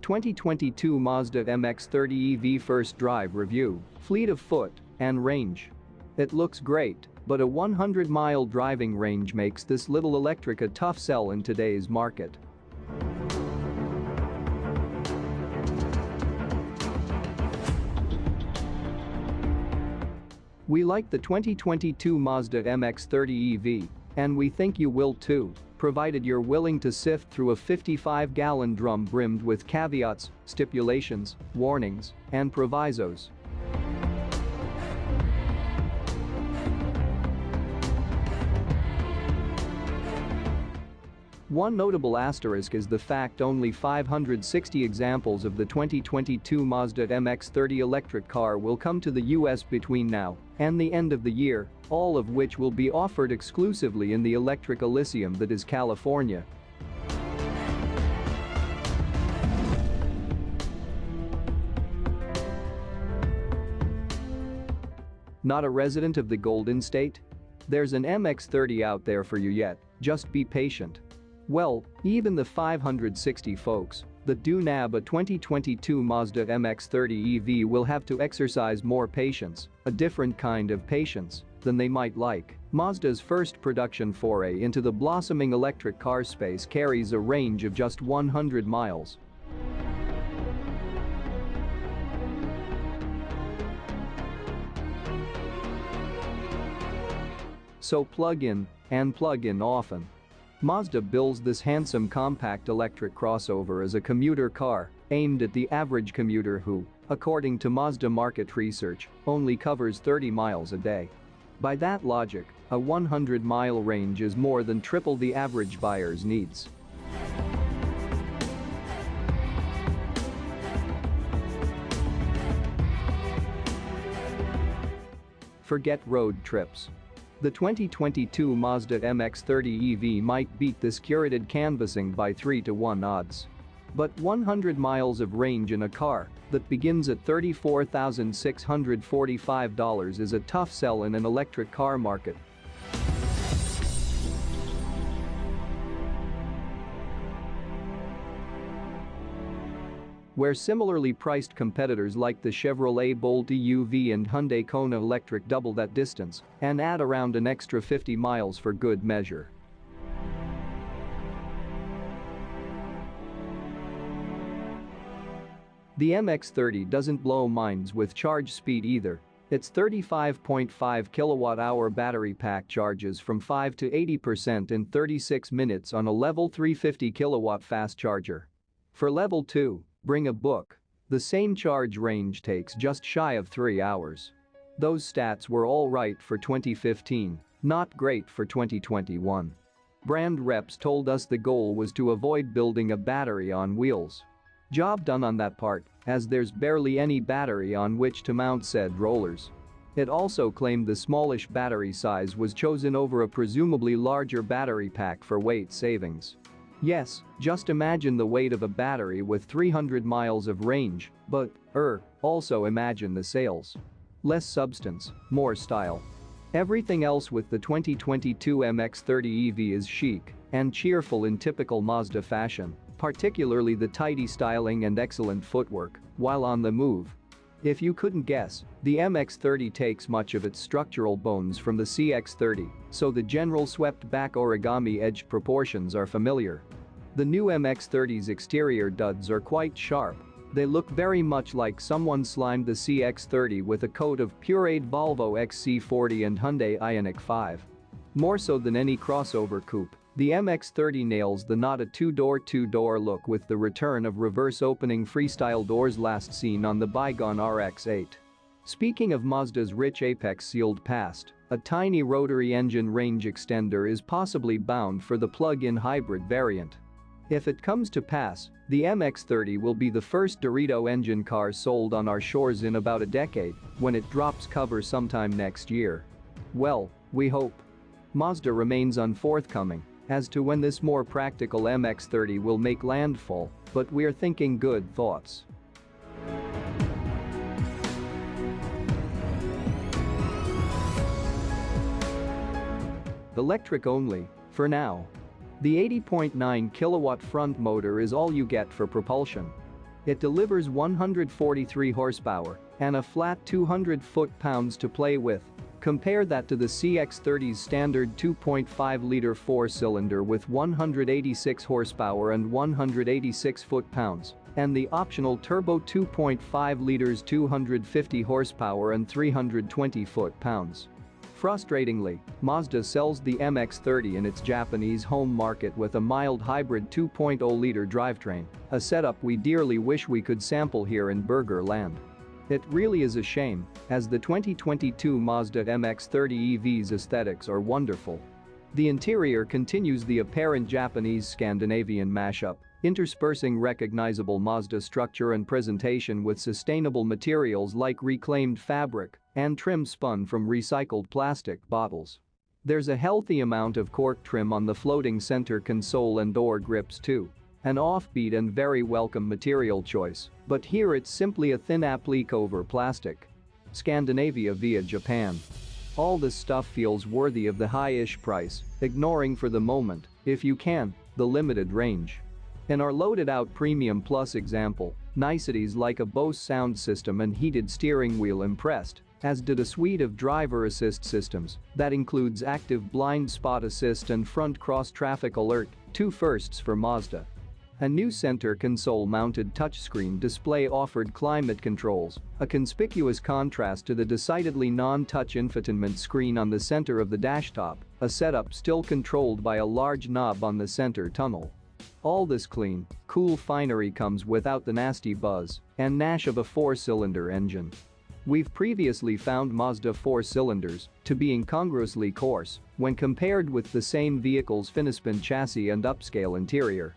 2022 Mazda MX-30 EV first drive review, fleet of foot, and range. It looks great, but a 100-mile driving range makes this little electric a tough sell in today's market. We like the 2022 Mazda MX-30 EV, and we think you will too, provided you're willing to sift through a 55-gallon drum brimmed with caveats, stipulations, warnings, and provisos. One notable asterisk is the fact only 560 examples of the 2022 Mazda MX-30 electric car will come to the US between now and the end of the year, all of which will be offered exclusively in the electric Elysium that is California. Not a resident of the Golden State? There's an MX-30 out there for you yet, just be patient. Well, even the 560 folks that do nab a 2022 Mazda MX-30 EV will have to exercise more patience, a different kind of patience, than they might like. Mazda's first production foray into the blossoming electric car space carries a range of just 100 miles. So plug in, and plug in often. Mazda bills this handsome compact electric crossover as a commuter car aimed at the average commuter who, according to Mazda market research, only covers 30 miles a day. By that logic, a 100-mile range is more than triple the average buyer's needs. Forget road trips. The 2022 Mazda MX-30 EV might beat this curated canvassing by 3-to-1 odds. But 100 miles of range in a car that begins at $34,645 is a tough sell in an electric car market. Where similarly priced competitors like the Chevrolet Bolt EUV and Hyundai Kona Electric double that distance and add around an extra 50 miles for good measure. The MX-30 doesn't blow minds with charge speed either. Its 35.5 kilowatt-hour battery pack charges from 5 to 80% in 36 minutes on a level 350 kilowatt fast charger. For level 2, bring a book. The same charge range takes just shy of 3 hours. Those stats were all right for 2015, not great for 2021. Brand reps told us the goal was to avoid building a battery on wheels. Job done on that part, as there's barely any battery on which to mount said rollers. It also claimed the smallish battery size was chosen over a presumably larger battery pack for weight savings. Yes, just imagine the weight of a battery with 300 miles of range, but, also imagine the sales. Less substance, more style. Everything else with the 2022 MX-30 EV is chic and cheerful in typical Mazda fashion, particularly the tidy styling and excellent footwork while on the move. If you couldn't guess, the MX-30 takes much of its structural bones from the CX-30, so the general swept-back origami-edged proportions are familiar. The new MX-30's exterior duds are quite sharp. They look very much like someone slimed the CX-30 with a coat of pureed Volvo XC40 and Hyundai Ioniq 5. More so than any crossover coupe, the MX-30 nails the not a two-door look with the return of reverse-opening freestyle doors last seen on the bygone RX-8. Speaking of Mazda's rich apex-sealed past, a tiny rotary engine range extender is possibly bound for the plug-in hybrid variant. If it comes to pass, the MX-30 will be the first Dorito engine car sold on our shores in about a decade when it drops cover sometime next year. Well, we hope. Mazda remains unforthcoming as to when this more practical MX-30 will make landfall, but we're thinking good thoughts. Electric only, for now. The 80.9 kilowatt front motor is all you get for propulsion. It delivers 143 horsepower and a flat 200 foot-pounds to play with. Compare that to the CX-30's standard 2.5-liter four-cylinder with 186 horsepower and 186 foot-pounds, and the optional turbo 2.5 liters 250 horsepower and 320 foot-pounds. Frustratingly, Mazda sells the MX-30 in its Japanese home market with a mild hybrid 2.0-liter drivetrain, a setup we dearly wish we could sample here in Burger Land. It really is a shame, as the 2022 Mazda MX-30 EV's aesthetics are wonderful. The interior continues the apparent Japanese-Scandinavian mashup, interspersing recognizable Mazda structure and presentation with sustainable materials like reclaimed fabric and trim spun from recycled plastic bottles. There's a healthy amount of cork trim on the floating center console and door grips too. An offbeat and very welcome material choice, but here it's simply a thin applique over plastic. Scandinavia via Japan. All this stuff feels worthy of the high-ish price, ignoring for the moment, if you can, the limited range. In our loaded-out Premium Plus example, niceties like a Bose sound system and heated steering wheel impressed, as did a suite of driver assist systems that includes active blind spot assist and front cross-traffic alert, two firsts for Mazda. A new center console-mounted touchscreen display offered climate controls, a conspicuous contrast to the decidedly non-touch infotainment screen on the center of the dashtop, a setup still controlled by a large knob on the center tunnel. All this clean, cool finery comes without the nasty buzz and nash of a four-cylinder engine. We've previously found Mazda four-cylinders to be incongruously coarse when compared with the same vehicle's Finispin chassis and upscale interior.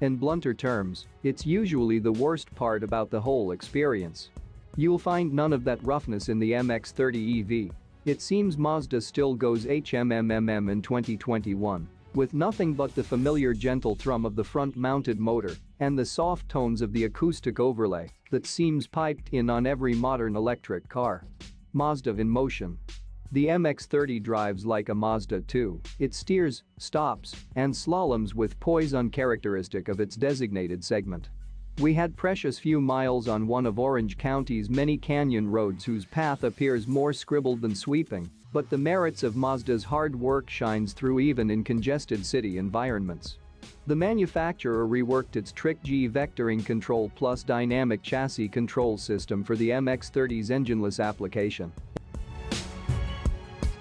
In blunter terms, it's usually the worst part about the whole experience. You'll find none of that roughness in the MX-30 EV. It seems Mazda still goes HMMMM in 2021, with nothing but the familiar gentle thrum of the front-mounted motor and the soft tones of the acoustic overlay that seems piped in on every modern electric car. Mazda in motion. The MX-30 drives like a Mazda 2. It steers, stops, and slaloms with poise uncharacteristic of its designated segment. We had precious few miles on one of Orange County's many canyon roads whose path appears more scribbled than sweeping, but the merits of Mazda's hard work shines through even in congested city environments. The manufacturer reworked its Trick-G vectoring control plus dynamic chassis control system for the MX-30's engineless application